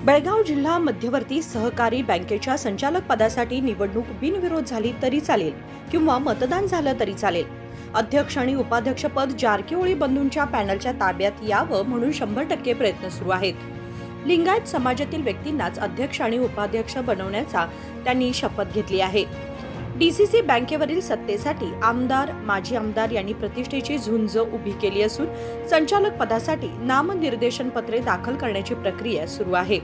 बेळगाव जिल्हा मध्यवर्ती सहकारी बँकेच्या संचालक पदासाठी निवडणूक बिनविरोध झाली तरी चालेल किंवा मतदान झालं तरी चालेल। अध्यक्ष आणि उपाध्यक्ष पद जारकीहोळी बंधूंच्या पॅनलच्या ताब्यात यावं म्हणून 100% प्रयत्न सुरू आहेत। लिंगायत समाजातील व्यक्तींनाच अध्यक्ष आणि उपाध्यक्ष बनवण्याचा त्यांनी शपथ घेतली आहे। डीसीसी बँकेवरील सत्तेसाठी आमदार माजी आमदार यांनी प्रतिष्ठेची झुंज उभी केली असून संचालक पदासाठी नामनिर्देशन पत्रे दाखल करण्याची प्रक्रिया सुरू आहे।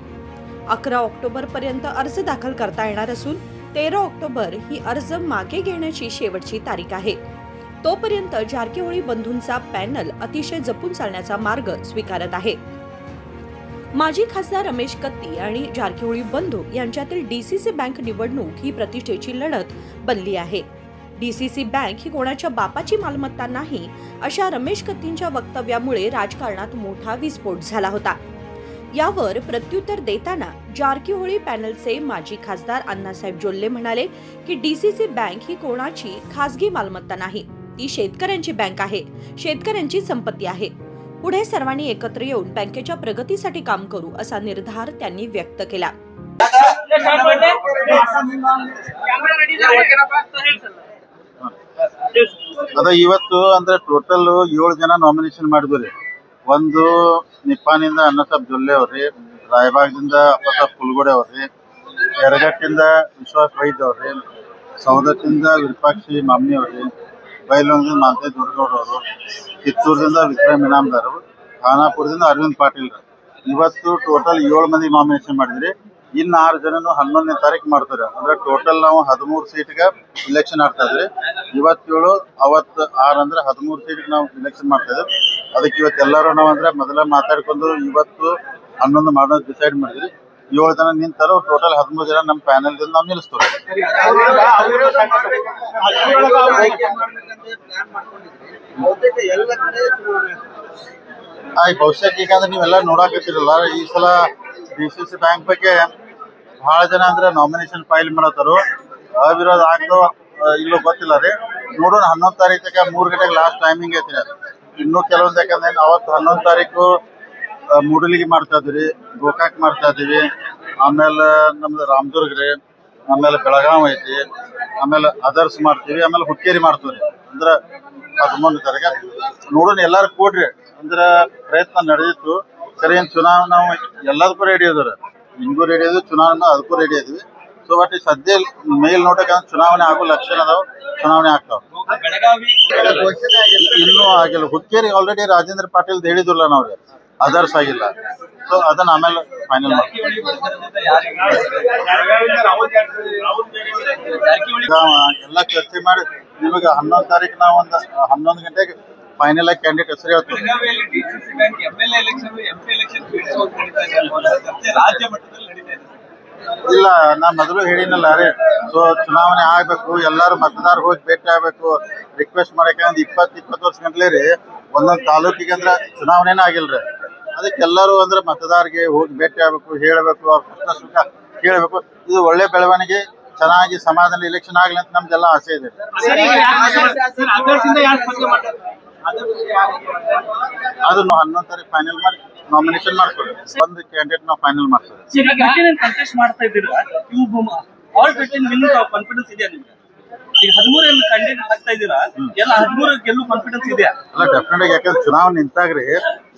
11 ऑक्टोबर पर्यंत अर्ज दाखल करता येणार असून 13 ऑक्टोबर ही अर्ज मागे घेण्याची शेवटची तारीख आहे। तोपर्यंत जारकीहोळी बंधूंचा पॅनल अतिशय जपून चालण्याचा मार्ग स्वीकारत आहे। माजी खासदार रमेश कत्ती आणि जारकीहोळी बंधू यांच्यातील डीसीसी बँक निवडणूक ही प्रतिष्ठेची लढत बनली आहे। डीसीसी बँक ही कोणाच्या बापाची मालमत्ता नाही अशा रमेश कत्तींच्या वक्तव्यामुळे राजकारणात मोठा विस्फोट झाला होता। यावर प्रत्युत्तर देताना जारकीहोळी पॅनलचे माजी खासदार अण्णासाहेब जोल्ले म्हणाले की डीसीसी बँक ही कोणाची खासगी मालमत्ता नाही, ती शेतकऱ्यांची बँक आहे, शेतकऱ्यांची संपत्ती आहे। पुढे सर्वांनी एकत्र येऊन बँकेच्या प्रगतीसाठी काम करू असा निर्धार त्यांनी व्यक्त केला। आता ಇವತ್ತು ಅಂದ್ರೆ ಟೋಟಲ್ 7 ಜನ ನಾಮಿನೇಷನ್ ಮಾಡಿದ್ರಿ। ಒಂದು ನಿಪ್ಪಾನಿಂದ ಅಣ್ಣಸಾಬ್ ಜೊಲ್ಲೆ ಅವರೇ, ರಾಯಬಾಗದಿಂದ ಅಪ್ಪಸಾಬ್ ಕುಲಗೋಡೆ ಅವರೇ, ಯರಗಟ್ಟಿಂದ ವಿಶ್ವಾಸ್ ವೈದ್ಯ ಅವರೇ, ಸೌದತ್ತಿಂದ ವಿರೂಪಾಕ್ಷಿ ಮಾಮ್ನಿ ಅವರೇ, ಬೈಲೊಂಗದಿಂದ ಮಾಂತೆ ದುರ್ಗೌಡ ಅವರು, ಕಿತ್ತೂರದಿಂದ ವಿಕ್ರಮ್ ಇನಾಮದಾರ್, ಖಾನಾಪುರದಿಂದ ಅರವಿಂದ್ ಪಾಟೀಲ್। ಇವತ್ತು ಟೋಟಲ್ 7 ಮಂದಿ ನಾಮಿನೇಷನ್ ಮಾಡಿದ್ರಿ। ಇನ್ನು 6 ಜನನು 11ನೇ ತಾರೀಕು ಮಾಡ್ತಾರೆ। ಅಂದ್ರೆ ಟೋಟಲ್ ನಾವು 13 ಸೀಟ್ಗೆ ಇಲೆಕ್ಷನ್ ಆಗ್ತಾ ಇದ್ರಿ। ಇವತ್ತು 7 ಅವತ್ತು 6 ಅಂದ್ರೆ 13 ಸೀಟ್ಗೆ ನಾವು ಇಲೆಕ್ಷನ್ ಮಾಡ್ತಾ ಇದ್ವಿ। ಅದಕ್ಕೆ ಇವತ್ತು ಎಲ್ಲರೂ ನಾವು ಅಂದ್ರೆ ಮೊದಲ ಮಾತಾಡ್ಕೊಂಡು ಇವತ್ತು 11 ಮಾಡೋದು ಡಿಸೈಡ್ ಮಾಡಿದ್ರಿ। 7 ಜನ ನಿಂತಾರೋ ಟೋಟಲ್ 13 ಜನ ನಮ್ಮ ಪ್ಯಾನಲ್ ದಿಂದ ನಾವು ನಿಲ್ಲಿಸ್ತೀವಿ। ಬಹುಶಃ ಈಗಂದ್ರೆ ನೀವೆಲ್ಲ ನೋಡಾಕತ್ತಿರಲ್ಲ, ಈ ಸಲ ಡಿಸಿಸಿ ಬ್ಯಾಂಕ್ ಬಗ್ಗೆ ಬಹಳ ಜನ ಅಂದ್ರೆ ನಾಮಿನೇಷನ್ ಫೈಲ್ ಮಾಡತ್ತಾರು। ಅವಿರೋಧ ಆಗ್ತೋ ಇಲ್ಲೋ ಗೊತ್ತಿಲ್ಲ ರೀ, ನೋಡೋಣ। 11 ತಾರೀಕಿಗೆ 3 ಗಂಟೆಗೆ ಲಾಸ್ಟ್ ಟೈಮಿಂಗ್ ಐತಿ। ಇನ್ನೂ ಕೆಲವೊಂದು ಯಾಕಂದ್ರೆ ಅವತ್ತು 11 ತಾರೀಕು ಮೂಡಲಿಗೆ ಮಾಡ್ತಾ ಇದ್ವಿ, ಗೋಕಾಕ್ ಮಾಡ್ತಾ ಇದೀವಿ, ಆಮೇಲೆ ನಮ್ದು ರಾಮದುರ್ಗ ರೀ, ಆಮೇಲೆ ಬೆಳಗಾವ್ ಐತಿ, ಆಮೇಲೆ ಅದರ್ಸ್ ಮಾಡ್ತೀವಿ, ಆಮೇಲೆ ಹುಕ್ಕೇರಿ ಮಾಡ್ತೀವಿ ರೀ। ಅಂದ್ರೆ 13 ತಾರೀಕು ನೋಡೋಣ। ಎಲ್ಲಾರು ಕೊಡ್ರಿ ಅಂದ್ರೆ ಪ್ರಯತ್ನ ನಡೆದಿತ್ತು। ಸರಿ, ಏನು ಚುನಾವಣೆ ನಾವು ಎಲ್ಲದಕ್ಕೂ ರೆಡಿ ಅದಾರೆ, ಹಿಂಗೂ ರೆಡಿ ಅದ್ವಿ, ಚುನಾವಣೆ ಅದಕ್ಕೂ ರೆಡಿ ಅದ್ವಿ। ಸೊ ಬಟ್ ಸದ್ಯ ಮೇಲ್ ನೋಟಕ್ಕೆ ಚುನಾವಣೆ ಆಗೋ ಲಕ್ಷಣ ಅದಾವ, ಚುನಾವಣೆ ಆಗ್ತಾವ। ಇನ್ನೂ ಆಗಿಲ್ಲ। ಹುಕ್ಕೇರಿ ಆಲ್ರೆಡಿ ರಾಜೇಂದ್ರ ಪಾಟೀಲ್ ಹೇಳಿದ್ರಲ್ಲ ನಾವ್ರಿ, ಅದರ್ಸ್ ಆಗಿಲ್ಲ। ಸೊ ಅದನ್ನ ಆಮೇಲೆ ಫೈನಲ್ ಮಾಡ್ತೀವಿ। ಎಲ್ಲ ಚರ್ಚೆ ಮಾಡಿ ನಿಮಗೆ 11 ತಾರೀಕು ನಾವು ಒಂದು 11 ಗಂಟೆಗೆ ಫೈನಲ್ ಆಗಿ ಕ್ಯಾಂಡಿಡೇಟ್ ಹೆಸರು ಹೇಳ್ತೀವಿ। ಇಲ್ಲ, ನಾ ಮೊದಲು ಹೇಳಿನಲ್ಲ ರೀ, ಸೊ ಚುನಾವಣೆ ಆಗ್ಬೇಕು, ಎಲ್ಲಾರು ಮತದಾರ ಹೋಗಿ ಭೇಟಿ ಆಗ್ಬೇಕು, ರಿಕ್ವೆಸ್ಟ್ ಮಾಡಕ್ಕೆ 20 ವರ್ಷ ಗಂಟ್ಲೆ ರೀ ಒಂದೊಂದು ತಾಲೂಕಿಗೆ ಅಂದ್ರೆ ಚುನಾವಣೆನೇ ಆಗಿಲ್ರಿ। ಅದಕ್ಕೆ ಎಲ್ಲರೂ ಅಂದ್ರೆ ಮತದಾರರಿಗೆ ಹೋಗಿ ಭೇಟಿ ಆಗ್ಬೇಕು, ಹೇಳಬೇಕು, ಅವ್ರ ಪ್ರಶ್ನೆ ಸುಖ ಕೇಳಬೇಕು। ಇದು ಒಳ್ಳೆ ಬೆಳವಣಿಗೆ, ಚೆನ್ನಾಗಿ ಸಮಾಧಾನ ಇಲೆಕ್ಷನ್ ಆಗ್ಲಿ ಅಂತ ನಮ್ದೆಲ್ಲ ಆಸೆ ಇದೆ। ಅದನ್ನು 11 ತಾರೀಕು ಫೈನಲ್ ಮಾಡಿ ನಾಮಿನೇಷನ್ ಮಾಡ್ಕೊಳ್ಳಿ, ಒಂದು ಕ್ಯಾಂಡಿಡೇಟ್ ನಾವು ಫೈನಲ್ ಮಾಡ್ತೀವಿ। ಅಲ್ಲ, ಡೆಫಿನೆಟ್, ಯಾಕಂದ್ರೆ ಚುನಾವಣೆ ನಿಂತಾಗ್ರಿ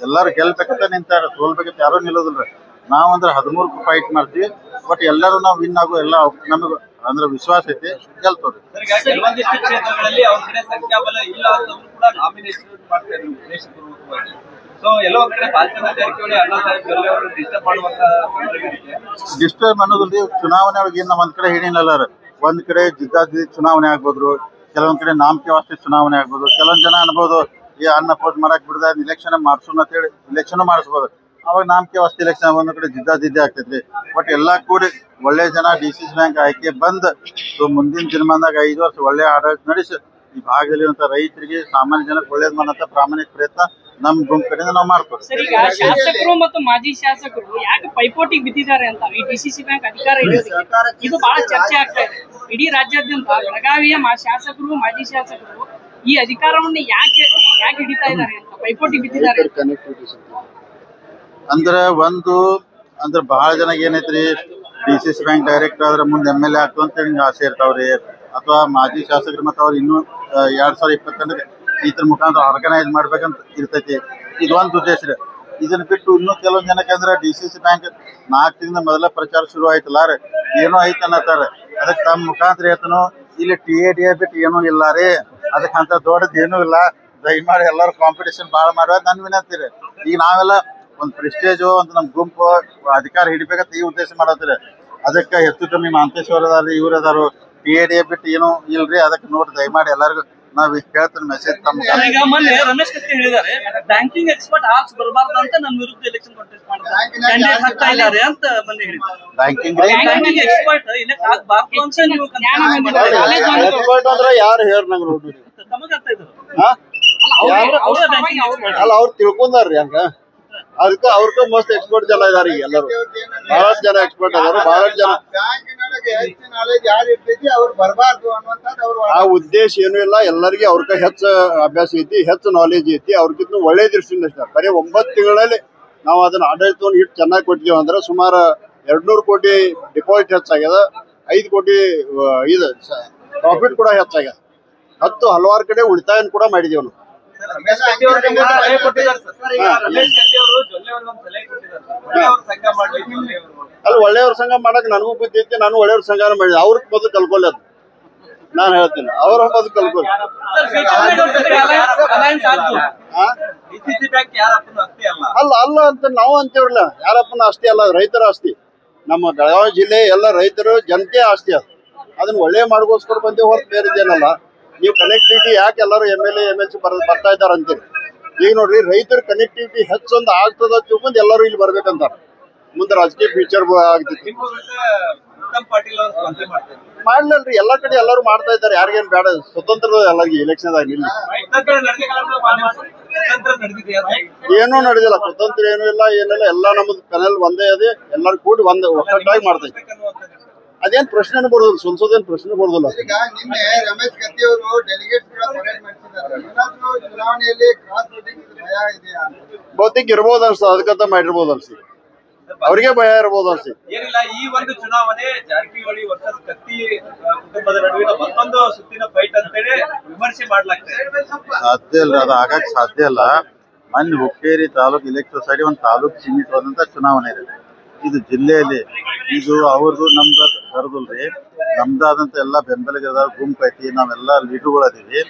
ಎಲ್ಲಾರು ಗೆಲ್ಬೇಕಂತ ನಿಂತಾರ, ಸೋಲ್ಬೇಕಂತ ಯಾರು ನಿಲ್ಲೋದಿಲ್ರಿ। ನಾವ್ ಅಂದ್ರೆ 13ಕ್ಕೂ ಫೈಟ್ ಮಾಡ್ತೀವಿ, ಬಟ್ ಎಲ್ಲರೂ ನಾವು ವಿನ್ ಆಗೋ ಎಲ್ಲ ನಮಗ ಅಂದ್ರೆ ವಿಶ್ವಾಸ ಐತಿ, ಗೆಲ್ತವ್ರಿ। ಡಿಸ್ಟರ್ಬ್ ಅನ್ನೋದ್ರಿ ಚುನಾವಣೆ ಒಳಗೆ ಏನ್ ಒಂದ್ ಕಡೆ ಹೇಳಿನಲ್ಲ, ಒಂದ್ ಕಡೆ ಜಿದ್ದಾಜಿದ್ದಿ ಚುನಾವಣೆ ಆಗ್ಬೋದು, ಕೆಲವೊಂದ್ ಕಡೆ ನಾಮಕೆ ವಾಸ್ತೆ ಚುನಾವಣೆ ಆಗ್ಬೋದು, ಕೆಲವೊಂದ್ ಜನ ಅನ್ಬೋದು ಈ ಅನ್ನ ಪೋಸ್ ಮಾಡಕ್ ಬಿಡದ ಇಲೆಕ್ಷನ್ ಮಾಡ್ಸೋಣ ಅಂತ ಹೇಳಿ ಇಲೆಕ್ಷನ್ ಮಾಡಿಸ್ಬೋದು। ಅವಾಗ ನಾಮಕೆ ವಾಸ್ತೆ ಇಲೆಕ್ಷನ್ ಒಂದ್ ಕಡೆ ಜಿದ್ದಾಜಿದ್ದಿ ಆಗ್ತೈತ್ರಿ। ಬಟ್ ಎಲ್ಲಾ ಕೂಡಿ ಒಳ್ಳೆ ಜನ ಡಿಸಿಸಿ ಬ್ಯಾಂಕ್ ಆಯ್ಕೆ ಬಂದ್, ಸೊ ಮುಂದಿನ ದಿನಮಾನದಾಗ 5 ವರ್ಷ ಒಳ್ಳೆ ಆಡಳಿತ ನಡೆಸಿ ಈ ಭಾಗದಲ್ಲಿರುವಂತ ರೈತರಿಗೆ, ಸಾಮಾನ್ಯ ಜನಕ್ಕೆ ಒಳ್ಳೇದ್ ಮಾಡಂತ ಪ್ರಾಮಾಣಿಕ ಪ್ರಯತ್ನ ನಮ್ ಗುಂಪು ಕಡೆಯಿಂದ ನಾವು ಮಾಡ್ತೀವಿ। ಶಾಸಕರು ಮತ್ತು ಮಾಜಿ ಶಾಸಕರು ಯಾಕೆ ಪೈಪೋಟಿಗೆ ಬಿದ್ದಿದ್ದಾರೆ ಅಂತ ಈ ಡಿಸಿಸಿ ಬ್ಯಾಂಕ್ ಅಧಿಕಾರ ಇದು ಬಹಳ ಚರ್ಚೆ ಆಗ್ತಾ ಇದೆ ಇಡೀ ರಾಜ್ಯಾದ್ಯಂತ। ಬೆಳಗಾವಿಯ ಶಾಸಕರು ಮಾಜಿ ಶಾಸಕರು ಈ ಅಧಿಕಾರವನ್ನು ಯಾಕೆ ಹಿಡಿತಾ ಇದ್ದಾರೆ ಅಂತ ಪೈಪೋಟಿ ಬಿದ್ದಿದ್ದಾರೆ। ಅಂದ್ರೆ ಒಂದು ಅಂದ್ರೆ ಬಹಳ ಜನ ಏನೈತ್ರಿ DCC ಬ್ಯಾಂಕ್ ಡೈರೆಕ್ಟರ್ ಆದ್ರೆ ಮುಂದೆ MLA ಆಗ್ತು ಅಂತೇಳಿ ಹಿಂಗೆ ಆಸೆ ಇರ್ತಾವ್ರಿ, ಅಥವಾ ಮಾಜಿ ಶಾಸಕರು ಮತ್ತು ಅವ್ರು ಇನ್ನೂ 2022 ಇದ್ರ ಮುಖಾಂತರ ಆರ್ಗನೈಸ್ ಮಾಡ್ಬೇಕಂತ ಇರ್ತೈತಿ. ಇದೊಂದು ಉದ್ದೇಶ ರೀ. ಇದನ್ನ ಬಿಟ್ಟು ಇನ್ನೂ ಕೆಲವೊಂದು ಜನಕ್ಕೆ ಅಂದ್ರೆ DCC ಬ್ಯಾಂಕ್ 4 ತಿಂಗಳ ಮೊದಲ ಪ್ರಚಾರ ಶುರು ಆಯ್ತಲ್ಲ ರೀ, ಏನೋ ಐತೆ ಅನ್ನತ್ತಾರ. ಅದಕ್ಕೆ ತಮ್ಮ ಮುಖಾಂತರ ಹೇಳ್ತಾನು, ಇಲ್ಲಿ TADA ಬಿಟ್ಟು ಏನೂ ಇಲ್ಲ ರೀ, ಅದಕ್ಕೆ ಅಂತ ದೊಡ್ಡದು ಏನೂ ಇಲ್ಲ, ದಯಮಾಡಿ ಎಲ್ಲರೂ ಕಾಂಪಿಟೇಷನ್ ಭಾಳ ಮಾಡುವ ನನ್ನ ವಿನಂತಿ ರೀ. ಈಗ ನಾವೆಲ್ಲ ಒಂದು ಪ್ರೆಸ್ಟೇಜು ಒಂದು ನಮ್ಮ ಗುಂಪು ಅಧಿಕಾರ ಹಿಡಿಬೇಕಂತ ಈ ಉದ್ದೇಶ ಮಾಡತ್ತೀರಿ. ಅದಕ್ಕೆ ಹೆಚ್ಚು ಕಮ್ಮಿ ಮಾಂತೇಶ್ವರ ಅದಾರಿ, ಇವ್ರು ಅದಾರು, TADA ಬಿಟ್ಟು ಏನೂ ಇಲ್ರಿ. ಅದಕ್ಕೆ ನೋಡಿ ದಯಮಾಡಿ ಎಲ್ಲರಿಗೂ ನಾವ್ ಹೇಳ್ತೀನಿ ಮೆಸೇಜ್ ತಮ್ಮ. ಈಗ ಮೊನ್ನೆ ರಮೇಶ್ ಕತ್ತಿ ಹೇಳಿದ್ದಾರೆ, ಬ್ಯಾಂಕಿಂಗ್ ಎಕ್ಸ್ಪರ್ಟ್ ಆರ್ಸ್ ಬರಬಾರ್ದು ಅಂತ ನನ್ನ ವಿರುದ್ಧ ಎಲೆಕ್ಷನ್ ಕಾಂಟೆಸ್ಟ್ ಮಾಡ್ತಾರೆ ಅಂತ ಮೊನ್ನೆ ಹೇಳಿದ್ದಾರೆ. ಬ್ಯಾಂಕಿಂಗ್ ಎಕ್ಸ್ಪರ್ಟ್ ಇಲೆಕ್ಟ್ ಆಗಬಾರ್ದು ಅಂತ ನೀವು ಎಕ್ಸ್ಪರ್ಟ್ ಅಂದ್ರೆ ಯಾರು ಹೇಳಿ ನಂಗೆ ನೋಡ್ರಿ, ತಮಗಂತ ಇದ್ರು ಅಲ್ಲ ಅವ್ರು ತಿಳ್ಕೊಂಡಾರ್ರಿ ಹಂಗ. ಅದಕ್ಕೆ ಅವ್ರಕ್ಕ ಮಸ್ತ್ ಎಕ್ಸ್ಪರ್ಟ್ ಜನ ಇದಾರೆ. ಈಗ ಎಲ್ಲರೂ ಬಹಳಷ್ಟು ಜನ ಎಕ್ಸ್ಪರ್ಟ್ ಅದಾರ. ಬಹಳಷ್ಟು ಜನ ಆ ಉದ್ದೇಶ ಏನು ಇಲ್ಲ. ಎಲ್ಲರಿಗೆ ಅವ್ರಕ್ಕ ಹೆಚ್ಚು ಅಭ್ಯಾಸ ಐತಿ, ಹೆಚ್ಚು ನಾಲೆಜ್ ಐತಿ. ಅವ್ರಿಗಿಂತ ಒಳ್ಳೆ ದೃಷ್ಟಿಯಿಂದ ಇಷ್ಟ. ಬರೀ 9 ತಿಂಗಳಲ್ಲಿ ನಾವು ಅದನ್ನ ಆಡಳಿತವನ್ನು ಇಟ್ಟು ಚೆನ್ನಾಗಿ ಕೊಟ್ಟಿದ್ದೀವಿ ಅಂದ್ರೆ ಸುಮಾರು 200 ಕೋಟಿ ಡಿಪಾಸಿಟ್ ಹೆಚ್ಚಾಗ್ಯದ, 5 ಕೋಟಿ ಇದು ಪ್ರಾಫಿಟ್ ಕೂಡ ಹೆಚ್ಚಾಗ್ಯದ. 10 ಹಲವಾರು ಕಡೆ ಉಳಿತಾಯ ಕೂಡ ಮಾಡಿದೀವಿ ನಾವು. ಅಲ್ಲಿ ಒಳ್ಳೆಯವ್ರ ಸಂಘ ಮಾಡಕ್ ನನಗೂ ಬುದ್ಧಿ ಐತಿ. ನಾನು ಒಳ್ಳೆಯವ್ರ ಸಂಘನ ಮಾಡಿದೆ. ಅವ್ರಿಗೆ ಮೊದಲು ಕಲ್ಕೊಲ್ಲ, ನಾನು ಹೇಳ್ತೀನಿ, ಅವ್ರ ಮೊದಲು ಕಲ್ಕೊಲ್ಲ. ಅಲ್ಲ ಅಲ್ಲ ಅಂತ ನಾವು ಅಂತೇವ್ರಲ್ಲ, ಯಾರಪ್ಪನ ಆಸ್ತಿ ಅಲ್ಲ, ರೈತರ ಆಸ್ತಿ. ನಮ್ಮ ಬೆಳಗಾವಿ ಜಿಲ್ಲೆ ಎಲ್ಲ ರೈತರು ಜನತೆ ಆಸ್ತಿ. ಅದನ್ನ ಒಳ್ಳೆ ಮಾಡ್ಕೋಸ್ಕರ ಬಂದೇವ್ ಹೊರತು ಬೇರೆದೇನಲ್ಲ. ನೀವು ಕನೆಕ್ಟಿವಿಟಿ ಯಾಕೆ ಎಲ್ಲರೂ MLA MLC ಬರ್ತಾ ಇದ್ದಾರೆ ಅಂತೀರಿ. ಈಗ ನೋಡ್ರಿ, ರೈತರ ಕನೆಕ್ಟಿವಿಟಿ ಹೆಚ್ಚೊಂದು ಆಗ್ತದ ತಿಳ್ಕೊಂಡು ಎಲ್ಲರೂ ಇಲ್ಲಿ ಬರ್ಬೇಕಂತಾರ. ಮುಂದೆ ರಾಜಕೀಯ ಫ್ಯೂಚರ್ ಆಗ್ತೈತಿ. ಮಾಡ್ಲಲ್ರಿ, ಎಲ್ಲಾ ಕಡೆ ಎಲ್ಲರೂ ಮಾಡ್ತಾ ಇದ್ದಾರೆ. ಯಾರಿಗೇನ್ ಬೇಡ, ಸ್ವತಂತ್ರ ಎಲ್ಲರಿಗೆ ಎಲೆಕ್ಷನ್ ಆಗಿ ಇಲ್ಲಿ ಏನೂ ನಡೆದಿಲ್ಲ. ಸ್ವತಂತ್ರ ಏನೂ ಇಲ್ಲ, ಏನಿಲ್ಲ. ಎಲ್ಲಾ ನಮ್ದು ಪೆನಲ್ ಒಂದೇ ಅದೇ, ಎಲ್ಲರೂ ಕೂಡಿ ಒಂದೇ ಒಕ್ಕಟ್ಟಾಗಿ ಮಾಡ್ತಾ ಇದ್ದಾರೆ. ಅದೇನ್ ಪ್ರಶ್ನೆ ಬರೋದಿಲ್ಲ, ಸಂಸದೇನ್ ಪ್ರಶ್ನೆ ಬರೋದಿಲ್ಲ. ಈಗ ನಿನ್ನೆ ರಮೇಶ್ ಕತ್ತಿ ಅವರು ಡೆಲಿಗೇಟ್ಸ್ ಕೂಡ ಪರೇಡ್ ಮಾಡಿಸಿದ್ದಾರೆ. ಚುನಾವಣೆಯಲ್ಲಿ ಕ್ರಾಸ್ ವೋಟಿಂಗ್ ಭಯ ಇದೆಯಾ? ಬಹುತೇಕ ಇರ್ಬೋದು ಅನ್ಸ್ತದೆ, ಅದಕ್ಕಂತ ಮಾಡಿರ್ಬೋದು ಅನ್ಸಿ, ಅವ್ರಿಗೆ ಭಯ ಇರ್ಬೋದು ಅನ್ಸಿ. ಏನಿಲ್ಲ, ಈ ಒಂದು ಚುನಾವಣೆ ಜಾರಕಿಹೊಳಿ ವರ್ಸಸ್ ಕತ್ತಿ ಕುಟುಂಬದ ನಡುವಿನ ಮತ್ತೊಂದು ಸುತ್ತಿನ ಫೈಟ್ ಅಂತೇಳಿ ವಿಮರ್ಶೆ ಮಾಡ್ಲಾಗ್ತದೆ. ಸಾಧ್ಯ ಇಲ್ಲ, ಅದು ಆಗಕ್ಕೆ ಸಾಧ್ಯ ಇಲ್ಲ. ಮೊನ್ನೆ ಹುಕ್ಕೇರಿ ತಾಲೂಕು ಇಲೆಕ್ಷನ್ ಸೊಸೈಟಿ ಒಂದು ತಾಲೂಕು ಸೀಮಿತವಾದಂತ ಚುನಾವಣೆ ಇದೆ. ಇದು ಜಿಲ್ಲೆಯಲ್ಲಿ ಇದು ಅವ್ರದ್ದು ನಮ್ದು ಕರೆದಲ್ರಿ, ನಮ್ದಾದಂತ ಎಲ್ಲ ಬೆಂಬಲಿಗರ ಗುಂಪು ಐತಿ, ನಾವೆಲ್ಲ ಲೀಡರ್ಗಳು ಅದೀವಿ.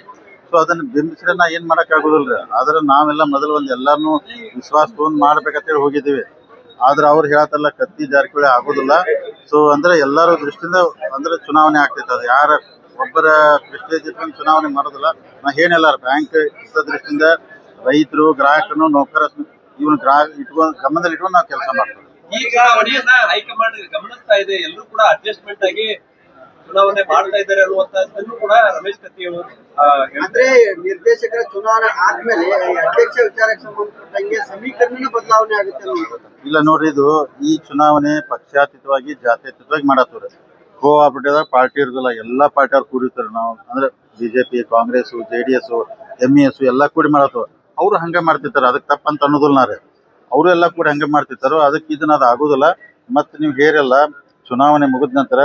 ಸೊ ಅದನ್ನ ಬಿಂಬಿಸಿದ್ರೆ ನಾ ಏನ್ ಮಾಡಕ್ ಆಗುದಿಲ್ರಿ. ಆದ್ರೆ ನಾವೆಲ್ಲ ಮೊದಲು ಒಂದ್ ಎಲ್ಲಾರನು ವಿಶ್ವಾಸ ತಗೊಂಡ್ ಮಾಡ್ಬೇಕಂತೇಳಿ ಹೋಗಿದ್ದೀವಿ. ಆದ್ರೆ ಅವ್ರು ಹೇಳತ್ತಲ್ಲ ಕತ್ತಿ ಜಾರಕಿಹೊಳಿ ಆಗೋದಿಲ್ಲ. ಸೊ ಅಂದ್ರೆ ಎಲ್ಲಾರ ದೃಷ್ಟಿಯಿಂದ ಅಂದ್ರೆ ಚುನಾವಣೆ ಆಗ್ತೈತೆ. ಅದು ಯಾರ ಒಬ್ಬರ ಪ್ರೆಸ್ಟೇಜ್ ಇಟ್ಕೊಂಡು ಚುನಾವಣೆ ಮಾಡೋದಿಲ್ಲ. ನಾ ಏನಿಲ್ಲ, ಬ್ಯಾಂಕ್ ದೃಷ್ಟಿಯಿಂದ ರೈತರು, ಗ್ರಾಹಕರು, ನೌಕರ ಇವನ್ ಇಟ್ಕೊಂಡು ಗಮನದಲ್ಲಿ ಇಟ್ಕೊಂಡು ನಾವು ಕೆಲಸ ಮಾಡ್ತೀವಿ. ಈ ಚುನಾವಣೆಯನ್ನ ಹೈಕಮಾಂಡ್ ಗಮನಿಸ್ತಾ ಇದೆ, ಎಲ್ಲರೂ ಕೂಡ ಅಡ್ಜಸ್ಟ್ಮೆಂಟ್ ಆಗಿ ಚುನಾವಣೆ ಮಾಡ್ತಾ ಇದ್ದಾರೆ ಅನ್ನುವಂತದ್ದನ್ನು ಕೂಡ ರಮೇಶ್ ಕತ್ತಿ ಅವರು ಅಂದ್ರೆ ನಿರ್ದೇಶಕರ ಚುನಾವಣೆ ಆದ್ಮೇಲೆ ಅಧ್ಯಕ್ಷ ವಿಚಾರಕ್ಕೆ ಸಂಬಂಧಪಟ್ಟಂಗೆ ಸಮೀಕರಣ ಬದಲಾವಣೆ ಆಗುತ್ತೆ. ಇಲ್ಲ ನೋಡ್ರಿ, ಇದು ಈ ಚುನಾವಣೆ ಪಕ್ಷಾತೀತವಾಗಿ ಜಾತ್ಯತೀತವಾಗಿ ಮಾಡತ್ತವ್ರಿ. ಕೋಆಪರೇಟಿವ್ ಪಾರ್ಟಿ ಇರೋದಿಲ್ಲ, ಎಲ್ಲಾ ಪಾರ್ಟಿ ಅವ್ರು ಕೂಡಿರ್ತಾರೆ. ನಾವು ಅಂದ್ರೆ BJP, ಕಾಂಗ್ರೆಸ್, JDS, MES ಎಲ್ಲಾ ಕೂಡಿ ಮಾಡತ್ತವ. ಅವ್ರು ಹಂಗ ಮಾಡ್ತಿರ್ತಾರ, ಅದಕ್ಕೆ ತಪ್ಪಂತ ಅನ್ನೋದಿಲ್ಲ ರೀ. ಅವರು ಎಲ್ಲ ಕೂಡ ಹಂಗೆ ಮಾಡ್ತಿರ್ತಾರೋ. ಅದಕ್ಕೆ ಇದನ್ನ ಅದು ಆಗೋದಿಲ್ಲ. ಮತ್ತೆ ನೀವು ಹೇರಲ್ಲ, ಚುನಾವಣೆ ಮುಗಿದ ನಂತರ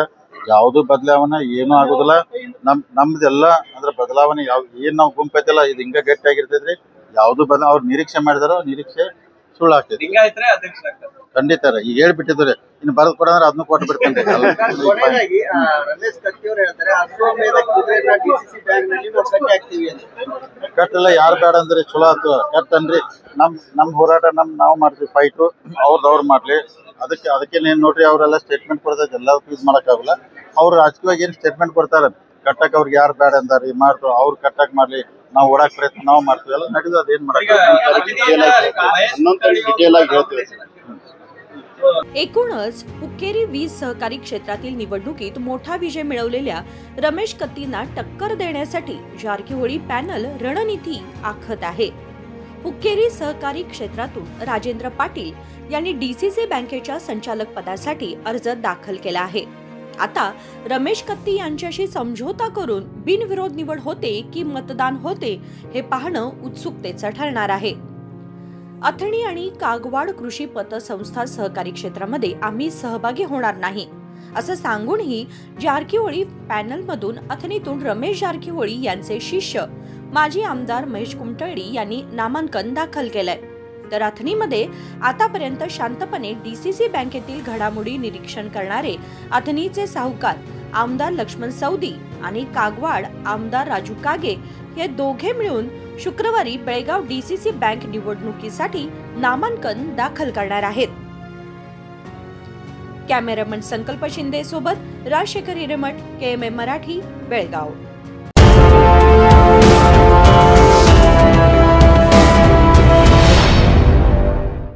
ಯಾವುದು ಬದಲಾವಣೆ ಏನೂ ಆಗೋದಿಲ್ಲ. ನಮ್ದೆಲ್ಲ ಅಂದ್ರೆ ಬದಲಾವಣೆ ಏನ್ ನಾವು ಗುಂಪೈತಲ್ಲ, ಇದು ಹಿಂಗ ಗಟ್ಟಿಯಾಗಿರ್ತೈತ್ರಿ. ಯಾವ್ದು ಅವ್ರು ನಿರೀಕ್ಷೆ ಮಾಡಿದಾರೋ ನಿರೀಕ್ಷೆ ಸುಳ್ಳಾಗ್ತೈತಿ. ಖಂಡಿತ ಈಗ ಹೇಳ್ಬಿಟ್ಟಿದ್ರೆ ಇನ್ನು ಬರೆದು ಕೊಡಂದ್ರೆ ಅದನ್ನು ಕೊಟ್ಟು ಬಿಡ್ತೇನೆ. ಕಟ್ಟೆಲ್ಲ ಯಾರು ಬೇಡ ಅಂದ್ರೆ ಚಲೋ ಆಯ್ತು, ಕಟ್ಟನ್ರಿ. ನಮ್ ಹೋರಾಟ ನಾವು ಮಾಡ್ತೀವಿ ಫೈಟು, ಅವ್ರು ಮಾಡ್ಲಿ. ಅದಕ್ಕೆ ನೀನ್ ನೋಡ್ರಿ, ಅವರೆಲ್ಲ ಸ್ಟೇಟ್ಮೆಂಟ್ ಕೊಡ್ತಾರೆ. ಎಲ್ಲದಕ್ಕೂ ಇದು ಮಾಡಕ್ಕಾಗಲ್ಲ. ಅವ್ರು ರಾಜಕೀಯವಾಗಿ ಏನ್ ಸ್ಟೇಟ್ಮೆಂಟ್ ಕೊಡ್ತಾರೆ, ಕಟ್ಟಕ್ ಅವ್ರಿಗೆ ಯಾರು ಬೇಡ ಅಂದಾರಿ ಮಾಡ್ತು, ಅವ್ರು ಕಟ್ಟಕ್ ಮಾಡ್ಲಿ, ನಾವು ಓಡಾಕ್ ಪ್ರಯತ್ನ ನಾವು ಮಾಡ್ತೀವಿ. ಎಲ್ಲ ನಡೆದು ಅದೇನ್ ಮಾಡಕ್ ಡಿಟೇಲ್ ಆಗಿ ಹೇಳ್ತೀವಿ. एकूणच हुक्केरी वीज सहकारी क्षेत्रातील निवडणुकीत मोठा विजय मिळवलेल्या रमेश कत्तींना टक्कर देण्यासाठी जारकिहोळी पॅनल रणनीती आखत आहे. हुक्केरी सहकारी क्षेत्रातून राजेंद्र पाटील यांनी DCC बँकेच्या संचालक पदासाठी अर्ज दाखल केला आहे. आता रमेश कत्ती यांच्याशी समझोता करून बिनविरोध निवड होते की मतदान होते हे पाहणं उत्सुकतेचं ठरणार आहे. अथणी आणि कागवाड कृषी पतसंस्था सहकारी क्षेत्रामध्ये आम्ही सहभागी होणार नाही असं सांगूनही जारकीहोळी पॅनलमधून अथणीतून रमेश जारकीहोळी यांचे शिष्य माजी आमदार महेश कुमटळी यांनी नामांकन दाखल केलंय। तर अथणीमध्ये आतापर्यंत शांतपणे डीसीसी बँकेतील घडामोडी निरीक्षण करणारे अथणीचे साहुकार आमदार लक्ष्मण सौदी आणि कागवाड आमदार राजू कागे हे दोघे मिळून शुक्रवारी बेळगाव डीसीसी बँक निवडणुकीसाठी नामांकन दाखल करणार आहेत। कॅमेरामन संकल्प शिंदे सोबत राजशेखर हिरेमठ, KMM मराठी, बेळगाव।